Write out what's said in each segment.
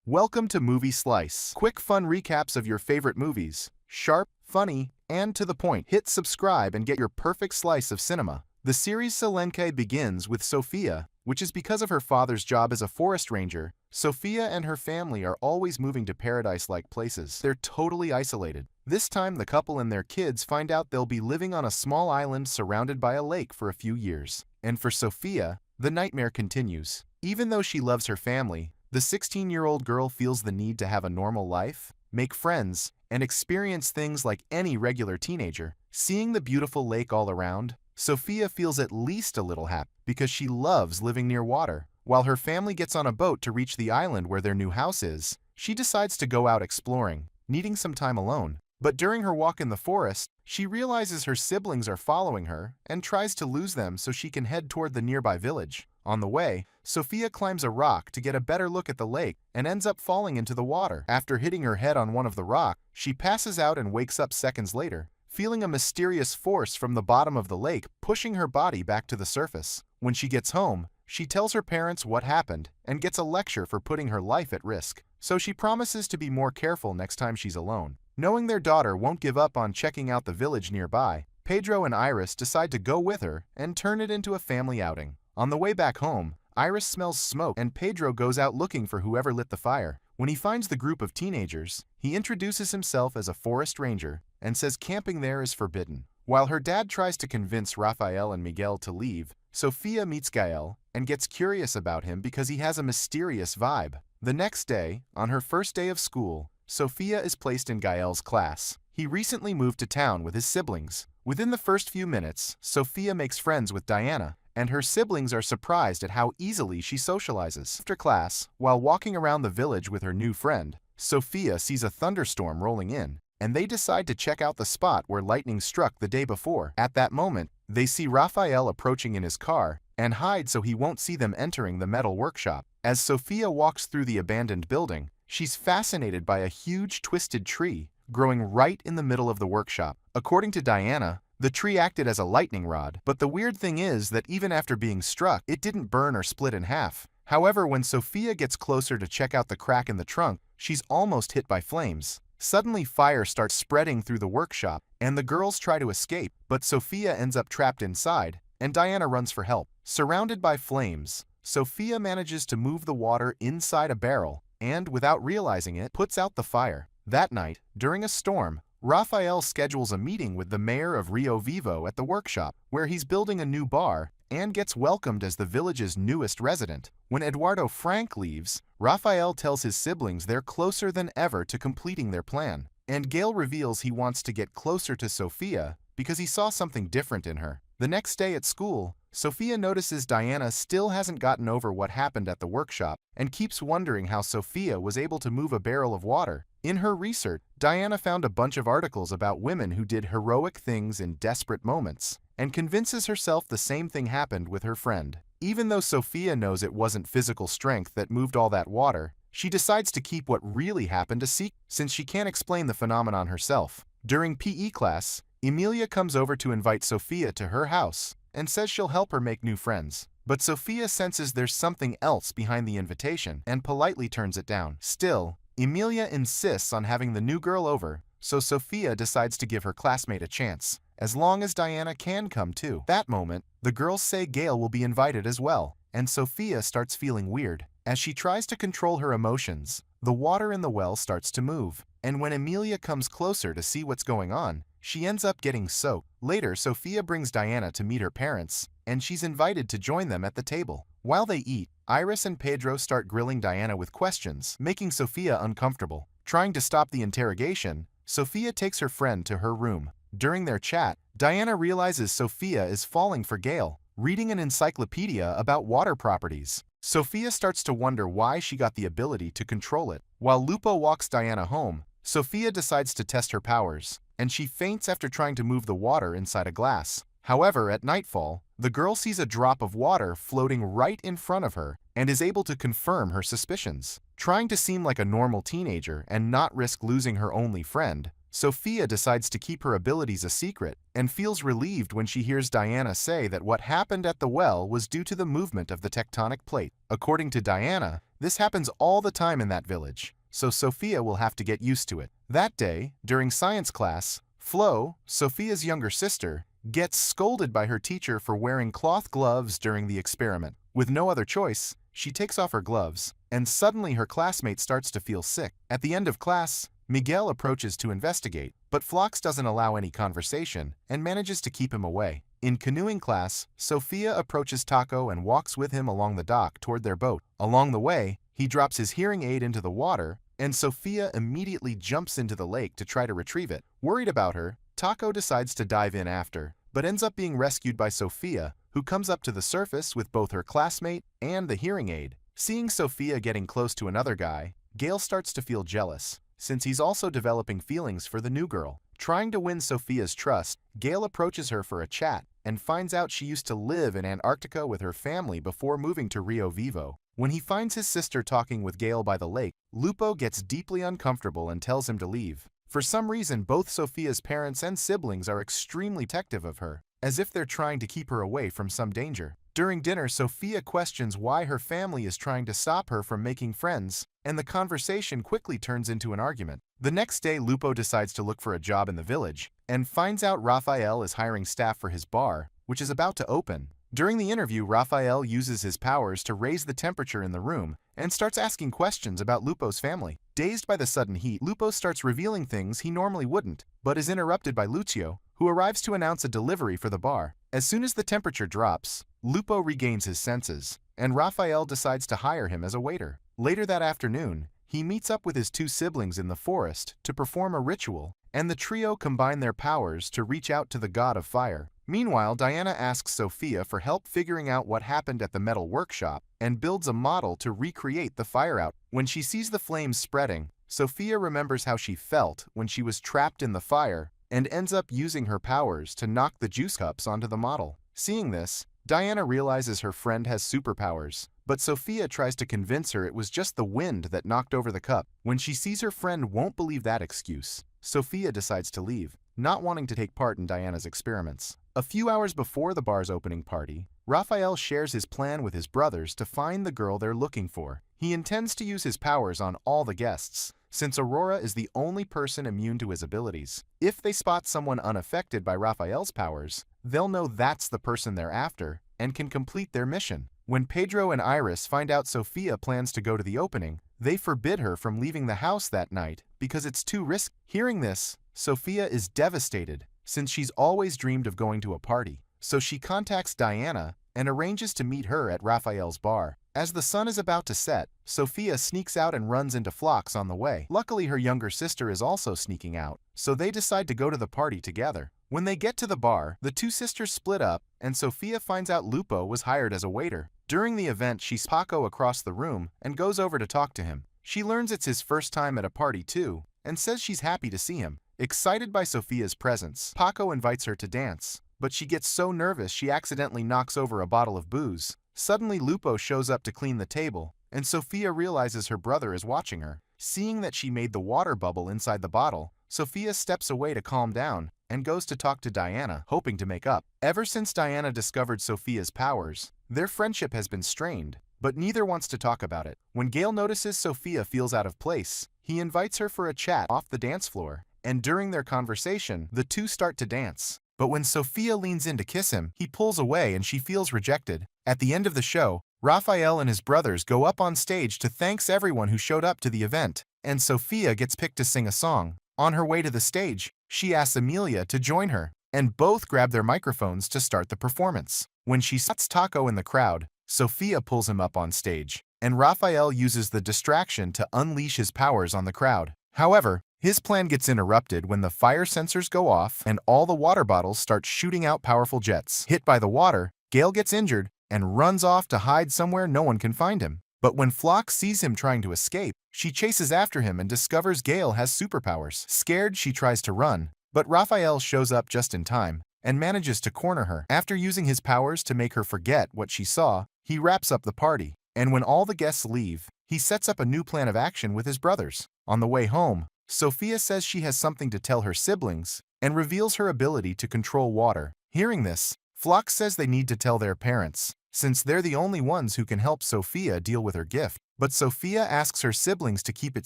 Welcome to Movie Slice. Quick fun recaps of your favorite movies. Sharp, funny, and to the point. Hit subscribe and get your perfect slice of cinema. The series Selenkay begins with Sophia, which is because of her father's job as a forest ranger. Sophia and her family are always moving to paradise-like places. They're totally isolated. This time, the couple and their kids find out they'll be living on a small island surrounded by a lake for a few years. And for Sophia, the nightmare continues. Even though she loves her family, the 16-year-old girl feels the need to have a normal life, make friends, and experience things like any regular teenager. Seeing the beautiful lake all around, Sophia feels at least a little happy because she loves living near water. While her family gets on a boat to reach the island where their new house is, she decides to go out exploring, needing some time alone. But during her walk in the forest, she realizes her siblings are following her and tries to lose them so she can head toward the nearby village. On the way, Sophia climbs a rock to get a better look at the lake and ends up falling into the water. After hitting her head on one of the rocks, she passes out and wakes up seconds later, feeling a mysterious force from the bottom of the lake pushing her body back to the surface. When she gets home, she tells her parents what happened and gets a lecture for putting her life at risk. So she promises to be more careful next time she's alone. Knowing their daughter won't give up on checking out the village nearby, Pedro and Iris decide to go with her and turn it into a family outing. On the way back home, Iris smells smoke and Pedro goes out looking for whoever lit the fire. When he finds the group of teenagers, he introduces himself as a forest ranger and says camping there is forbidden. While her dad tries to convince Rafael and Miguel to leave, Sophia meets Gael and gets curious about him because he has a mysterious vibe. The next day, on her first day of school, Sophia is placed in Gael's class. He recently moved to town with his siblings. Within the first few minutes, Sophia makes friends with Diana, and her siblings are surprised at how easily she socializes. After class, while walking around the village with her new friend, Sophia sees a thunderstorm rolling in, and they decide to check out the spot where lightning struck the day before. At that moment, they see Rafael approaching in his car and hide so he won't see them entering the metal workshop. As Sophia walks through the abandoned building, she's fascinated by a huge twisted tree growing right in the middle of the workshop. According to Diana, the tree acted as a lightning rod, but the weird thing is that even after being struck, it didn't burn or split in half. However, when Sophia gets closer to check out the crack in the trunk, she's almost hit by flames. Suddenly, fire starts spreading through the workshop, and the girls try to escape, but Sophia ends up trapped inside, and Diana runs for help. Surrounded by flames, Sophia manages to move the water inside a barrel, and without realizing it, puts out the fire. That night, during a storm, Rafael schedules a meeting with the mayor of Rio Vivo at the workshop, where he's building a new bar, and gets welcomed as the village's newest resident. When Eduardo Frank leaves, Rafael tells his siblings they're closer than ever to completing their plan, and Gail reveals he wants to get closer to Sophia because he saw something different in her. The next day at school, Sophia notices Diana still hasn't gotten over what happened at the workshop and keeps wondering how Sophia was able to move a barrel of water. In her research, Diana found a bunch of articles about women who did heroic things in desperate moments and convinces herself the same thing happened with her friend. Even though Sophia knows it wasn't physical strength that moved all that water, she decides to keep what really happened a secret since she can't explain the phenomenon herself. During PE class, Emilia comes over to invite Sophia to her house and says she'll help her make new friends. But Sophia senses there's something else behind the invitation and politely turns it down. Still, Emilia insists on having the new girl over, so Sophia decides to give her classmate a chance, as long as Diana can come too. That moment, the girls say Gail will be invited as well, and Sophia starts feeling weird. As she tries to control her emotions, the water in the well starts to move, and when Emilia comes closer to see what's going on, she ends up getting soaked. Later, Sophia brings Diana to meet her parents, and she's invited to join them at the table. While they eat, Iris and Pedro start grilling Diana with questions, making Sophia uncomfortable. Trying to stop the interrogation, Sophia takes her friend to her room. During their chat, Diana realizes Sophia is falling for Gail, reading an encyclopedia about water properties. Sophia starts to wonder why she got the ability to control it. While Lupo walks Diana home, Sophia decides to test her powers, and she faints after trying to move the water inside a glass. However, at nightfall, the girl sees a drop of water floating right in front of her and is able to confirm her suspicions. Trying to seem like a normal teenager and not risk losing her only friend, Sophia decides to keep her abilities a secret and feels relieved when she hears Diana say that what happened at the well was due to the movement of the tectonic plate. According to Diana, This happens all the time in that village, so Sophia will have to get used to it. That day, during science class, Flo, Sophia's younger sister, gets scolded by her teacher for wearing cloth gloves during the experiment. With no other choice, she takes off her gloves, and suddenly her classmate starts to feel sick. At the end of class, Miguel approaches to investigate, but Phlox doesn't allow any conversation and manages to keep him away. In canoeing class, Sophia approaches Taco and walks with him along the dock toward their boat. Along the way, he drops his hearing aid into the water, and Sophia immediately jumps into the lake to try to retrieve it. Worried about her, Taco decides to dive in after, but ends up being rescued by Sophia, who comes up to the surface with both her classmate and the hearing aid. Seeing Sophia getting close to another guy, Gale starts to feel jealous, since he's also developing feelings for the new girl. Trying to win Sophia's trust, Gale approaches her for a chat and finds out she used to live in Antarctica with her family before moving to Rio Vivo. When he finds his sister talking with Gale by the lake, Lupo gets deeply uncomfortable and tells him to leave. For some reason, both Sophia's parents and siblings are extremely protective of her, as if they're trying to keep her away from some danger. During dinner, Sophia questions why her family is trying to stop her from making friends, and the conversation quickly turns into an argument. The next day, Lupo decides to look for a job in the village, and finds out Raphael is hiring staff for his bar, which is about to open. During the interview, Raphael uses his powers to raise the temperature in the room and starts asking questions about Lupo's family. Dazed by the sudden heat, Lupo starts revealing things he normally wouldn't, but is interrupted by Lucio, who arrives to announce a delivery for the bar. As soon as the temperature drops, Lupo regains his senses, and Raphael decides to hire him as a waiter. Later that afternoon, he meets up with his two siblings in the forest to perform a ritual, and the trio combine their powers to reach out to the god of fire. Meanwhile, Diana asks Sophia for help figuring out what happened at the metal workshop and builds a model to recreate the fire out. When she sees the flames spreading, Sophia remembers how she felt when she was trapped in the fire and ends up using her powers to knock the juice cups onto the model. Seeing this, Diana realizes her friend has superpowers, but Sophia tries to convince her it was just the wind that knocked over the cup. When she sees her friend won't believe that excuse, Sophia decides to leave, not wanting to take part in Diana's experiments. A few hours before the bar's opening party, Raphael shares his plan with his brothers to find the girl they're looking for. He intends to use his powers on all the guests, since Aurora is the only person immune to his abilities. If they spot someone unaffected by Raphael's powers, they'll know that's the person they're after and can complete their mission. When Pedro and Iris find out Sophia plans to go to the opening, they forbid her from leaving the house that night because it's too risky. Hearing this, Sophia is devastated, since she's always dreamed of going to a party. So she contacts Diana and arranges to meet her at Raphael's bar. As the sun is about to set, Sophia sneaks out and runs into Phlox on the way. Luckily, her younger sister is also sneaking out, so they decide to go to the party together. When they get to the bar, the two sisters split up, and Sophia finds out Lupo was hired as a waiter. During the event, she sees Paco across the room and goes over to talk to him. She learns it's his first time at a party too, and says she's happy to see him. Excited by Sophia's presence, Paco invites her to dance, but she gets so nervous she accidentally knocks over a bottle of booze. Suddenly, Lupo shows up to clean the table, and Sophia realizes her brother is watching her. Seeing that she made the water bubble inside the bottle, Sophia steps away to calm down and goes to talk to Diana, hoping to make up. Ever since Diana discovered Sophia's powers, their friendship has been strained, but neither wants to talk about it. When Gale notices Sophia feels out of place, he invites her for a chat off the dance floor, and during their conversation, the two start to dance. But when Sophia leans in to kiss him, he pulls away and she feels rejected. At the end of the show, Raphael and his brothers go up on stage to thank everyone who showed up to the event, and Sophia gets picked to sing a song. On her way to the stage, she asks Amelia to join her, and both grab their microphones to start the performance. When she spots Taco in the crowd, Sophia pulls him up on stage, and Raphael uses the distraction to unleash his powers on the crowd. However, his plan gets interrupted when the fire sensors go off and all the water bottles start shooting out powerful jets. Hit by the water, Gale gets injured and runs off to hide somewhere no one can find him. But when Phlox sees him trying to escape, she chases after him and discovers Gale has superpowers. Scared, she tries to run, but Raphael shows up just in time and manages to corner her. After using his powers to make her forget what she saw, he wraps up the party, and when all the guests leave, he sets up a new plan of action with his brothers. On the way home, Sophia says she has something to tell her siblings and reveals her ability to control water. Hearing this, Phlox says they need to tell their parents, since they're the only ones who can help Sophia deal with her gift. But Sophia asks her siblings to keep it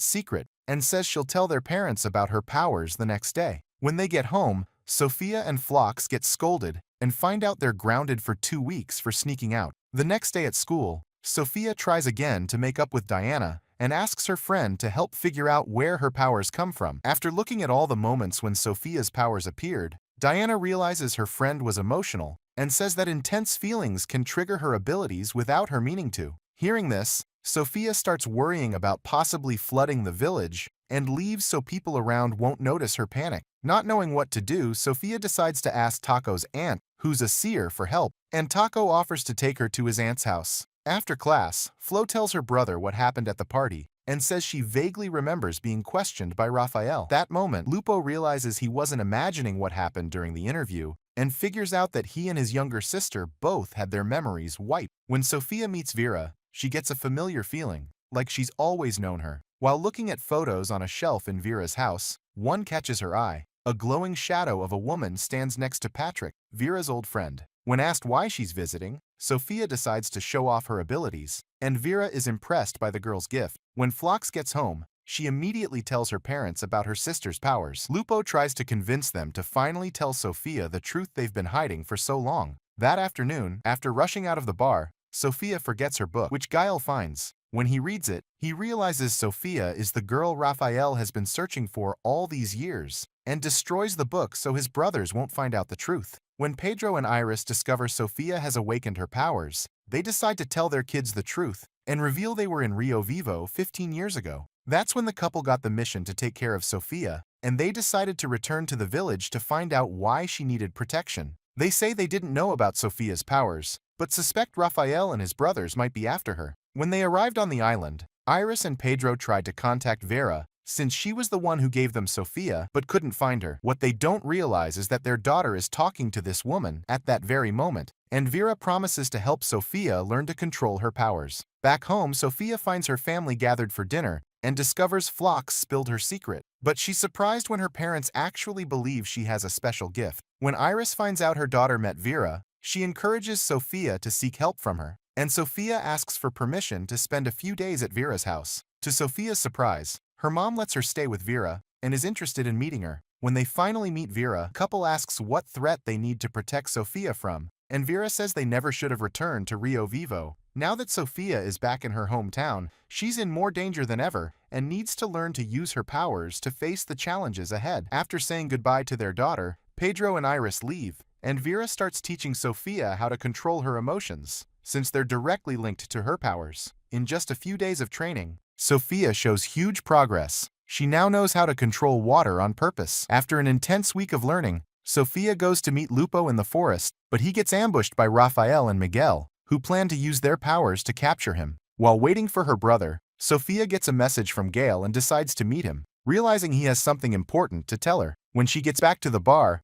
secret and says she'll tell their parents about her powers the next day. When they get home, Sophia and Phlox get scolded and find out they're grounded for 2 weeks for sneaking out. The next day at school, Sophia tries again to make up with Diana and asks her friend to help figure out where her powers come from. After looking at all the moments when Sophia's powers appeared, Diana realizes her friend was emotional and says that intense feelings can trigger her abilities without her meaning to. Hearing this, Sophia starts worrying about possibly flooding the village and leaves so people around won't notice her panic. Not knowing what to do, Sophia decides to ask Taco's aunt, who's a seer, for help, and Taco offers to take her to his aunt's house. After class, Flo tells her brother what happened at the party and says she vaguely remembers being questioned by Raphael. That moment, Lupo realizes he wasn't imagining what happened during the interview and figures out that he and his younger sister both had their memories wiped. When Sophia meets Vera, she gets a familiar feeling, like she's always known her. While looking at photos on a shelf in Vera's house, one catches her eye. A glowing shadow of a woman stands next to Patrick, Vera's old friend. When asked why she's visiting, Sophia decides to show off her abilities, and Vera is impressed by the girl's gift. When Phlox gets home, she immediately tells her parents about her sister's powers. Lupo tries to convince them to finally tell Sophia the truth they've been hiding for so long. That afternoon, after rushing out of the bar, Sophia forgets her book, which Gael finds. When he reads it, he realizes Sophia is the girl Raphael has been searching for all these years, and destroys the book so his brothers won't find out the truth. When Pedro and Iris discover Sophia has awakened her powers, they decide to tell their kids the truth and reveal they were in Rio Vivo 15 years ago. That's when the couple got the mission to take care of Sophia, and they decided to return to the village to find out why she needed protection. They say they didn't know about Sophia's powers, but suspect Raphael and his brothers might be after her. When they arrived on the island, Iris and Pedro tried to contact Vera, since she was the one who gave them Sophia, but couldn't find her. What they don't realize is that their daughter is talking to this woman at that very moment, and Vera promises to help Sophia learn to control her powers. Back home, Sophia finds her family gathered for dinner and discovers Phlox spilled her secret, but she's surprised when her parents actually believe she has a special gift. When Iris finds out her daughter met Vera, she encourages Sophia to seek help from her, and Sophia asks for permission to spend a few days at Vera's house. To Sophia's surprise, her mom lets her stay with Vera and is interested in meeting her. When they finally meet Vera, the couple asks what threat they need to protect Sophia from, and Vera says they never should have returned to Rio Vivo. Now that Sophia is back in her hometown, she's in more danger than ever and needs to learn to use her powers to face the challenges ahead. After saying goodbye to their daughter, Pedro and Iris leave, and Vera starts teaching Sophia how to control her emotions, since they're directly linked to her powers. In just a few days of training, Sophia shows huge progress. She now knows how to control water on purpose. After an intense week of learning, Sophia goes to meet Lupo in the forest, but he gets ambushed by Raphael and Miguel, who plan to use their powers to capture him. While waiting for her brother, Sophia gets a message from Gael and decides to meet him, realizing he has something important to tell her. When she gets back to the bar,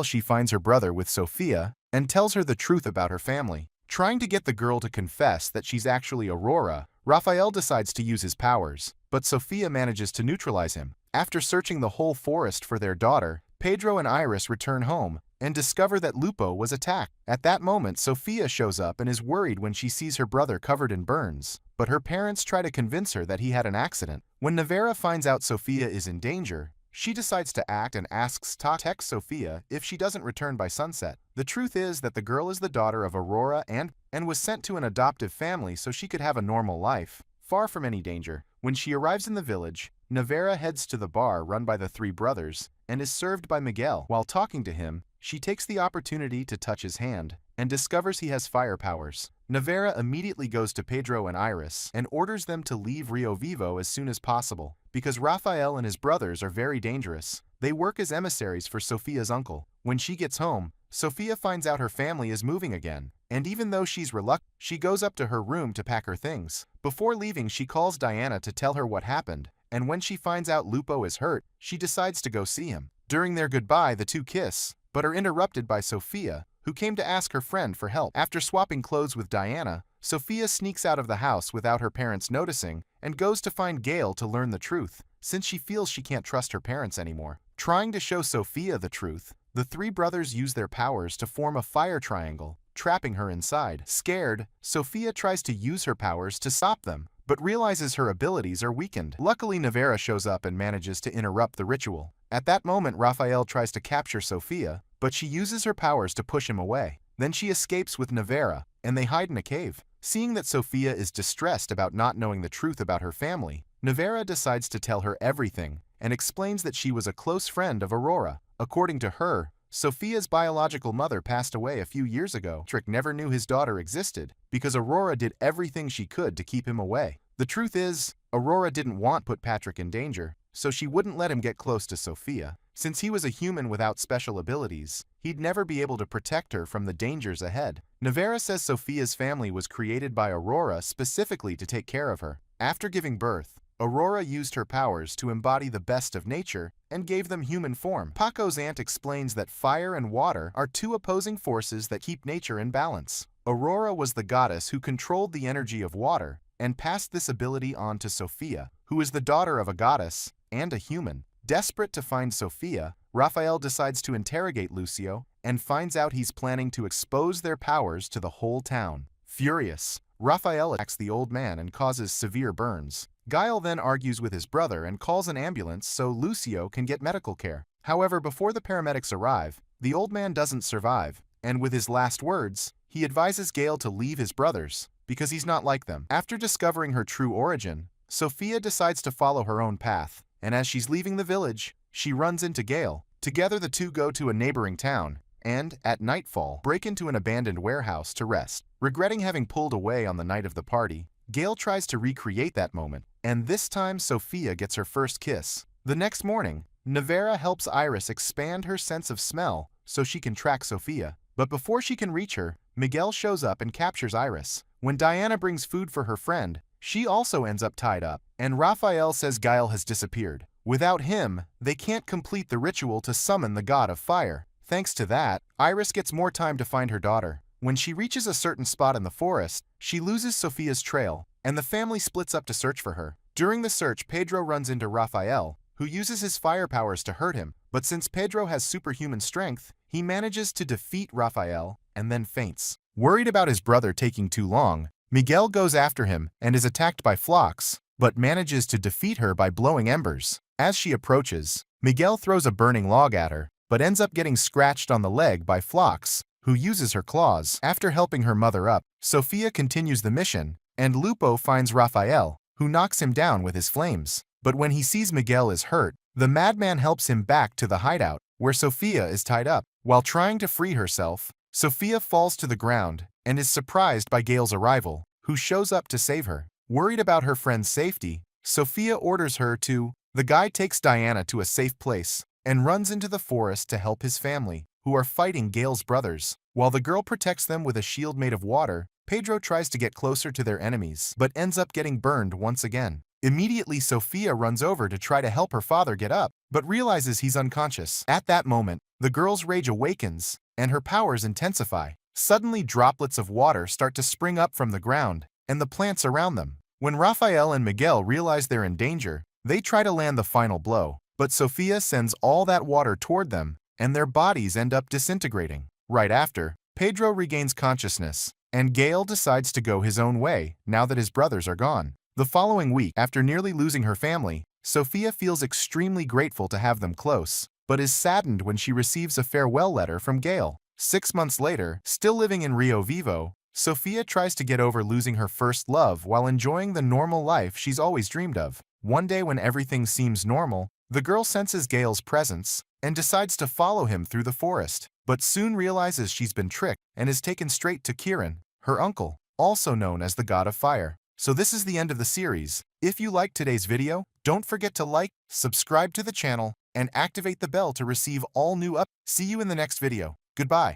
she finds her brother with Sophia and tells her the truth about her family. Trying to get the girl to confess that she's actually Aurora, Raphael decides to use his powers, but Sophia manages to neutralize him. After searching the whole forest for their daughter, Pedro and Iris return home and discover that Lupo was attacked. At that moment, Sophia shows up and is worried when she sees her brother covered in burns, but her parents try to convince her that he had an accident. When Nevera finds out Sophia is in danger, she decides to act and asks to text Sophia if she doesn't return by sunset. The truth is that the girl is the daughter of Aurora and was sent to an adoptive family so she could have a normal life, far from any danger. When she arrives in the village, Nevera heads to the bar run by the three brothers and is served by Miguel. While talking to him, she takes the opportunity to touch his hand and discovers he has fire powers. Nevera immediately goes to Pedro and Iris and orders them to leave Rio Vivo as soon as possible, because Raphael and his brothers are very dangerous. They work as emissaries for Sophia's uncle. When she gets home, Sophia finds out her family is moving again, and even though she's reluctant, she goes up to her room to pack her things. Before leaving, she calls Diana to tell her what happened, and when she finds out Lupo is hurt, she decides to go see him. During their goodbye, the two kiss, but are interrupted by Sophia, who came to ask her friend for help. After swapping clothes with Diana, Sophia sneaks out of the house without her parents noticing and goes to find Gael to learn the truth, since she feels she can't trust her parents anymore. Trying to show Sophia the truth, The three brothers use their powers to form a fire triangle, trapping her inside. Scared, Sophia tries to use her powers to stop them, but realizes her abilities are weakened. Luckily, Nevera shows up and manages to interrupt the ritual. At that moment, Raphael tries to capture Sophia, but she uses her powers to push him away. Then she escapes with Nevera, and they hide in a cave. Seeing that Sophia is distressed about not knowing the truth about her family, Nevera decides to tell her everything and explains that she was a close friend of Aurora. According to her, Sophia's biological mother passed away a few years ago. Patrick never knew his daughter existed because Aurora did everything she could to keep him away. The truth is, Aurora didn't want to put Patrick in danger, so she wouldn't let him get close to Sophia. Since he was a human without special abilities, he'd never be able to protect her from the dangers ahead. Nevera says Sophia's family was created by Aurora specifically to take care of her. After giving birth, Aurora used her powers to embody the best of nature and gave them human form. Paco's aunt explains that fire and water are two opposing forces that keep nature in balance. Aurora was the goddess who controlled the energy of water and passed this ability on to Sophia, who is the daughter of a goddess and a human. Desperate to find Sophia, Raphael decides to interrogate Lucio and finds out he's planning to expose their powers to the whole town. Furious, Raphael attacks the old man and causes severe burns. Guile then argues with his brother and calls an ambulance so Lucio can get medical care. However, before the paramedics arrive, the old man doesn't survive, and with his last words, he advises Gale to leave his brothers because he's not like them. After discovering her true origin, Sophia decides to follow her own path, and as she's leaving the village, she runs into Gale. Together the two go to a neighboring town and, at nightfall, break into an abandoned warehouse to rest. Regretting having pulled away on the night of the party, Gale tries to recreate that moment, and this time Sophia gets her first kiss. The next morning, Nevera helps Iris expand her sense of smell so she can track Sophia. But before she can reach her, Miguel shows up and captures Iris. When Diana brings food for her friend, she also ends up tied up, and Raphael says Guile has disappeared. Without him, they can't complete the ritual to summon the god of fire. Thanks to that, Iris gets more time to find her daughter. When she reaches a certain spot in the forest, she loses Sophia's trail, and the family splits up to search for her. During the search, Pedro runs into Raphael, who uses his fire powers to hurt him, but since Pedro has superhuman strength, he manages to defeat Raphael and then faints. Worried about his brother taking too long, Miguel goes after him and is attacked by Phlox, but manages to defeat her by blowing embers. As she approaches, Miguel throws a burning log at her, but ends up getting scratched on the leg by Phlox, who uses her claws. After helping her mother up, Sophia continues the mission, and Lupo finds Raphael, who knocks him down with his flames. But when he sees Miguel is hurt, the madman helps him back to the hideout, where Sophia is tied up. While trying to free herself, Sophia falls to the ground and is surprised by Gale's arrival, who shows up to save her. Worried about her friend's safety, Sophia orders her to. The guy takes Diana to a safe place and runs into the forest to help his family, who are fighting Gale's brothers. While the girl protects them with a shield made of water, Pedro tries to get closer to their enemies, but ends up getting burned once again. Immediately, Sophia runs over to try to help her father get up, but realizes he's unconscious. At that moment, the girl's rage awakens, and her powers intensify. Suddenly, droplets of water start to spring up from the ground, and the plants around them. When Raphael and Miguel realize they're in danger, they try to land the final blow, but Sophia sends all that water toward them, and their bodies end up disintegrating. Right after, Pedro regains consciousness, and Gale decides to go his own way now that his brothers are gone. The following week, after nearly losing her family, Sophia feels extremely grateful to have them close, but is saddened when she receives a farewell letter from Gale. 6 months later, still living in Rio Vivo, Sophia tries to get over losing her first love while enjoying the normal life she's always dreamed of. One day when everything seems normal, the girl senses Gale's presence and decides to follow him through the forest, but soon realizes she's been tricked and is taken straight to Kirin, her uncle, also known as the God of Fire. So this is the end of the series. If you liked today's video, don't forget to like, subscribe to the channel, and activate the bell to receive all new See you in the next video. Goodbye.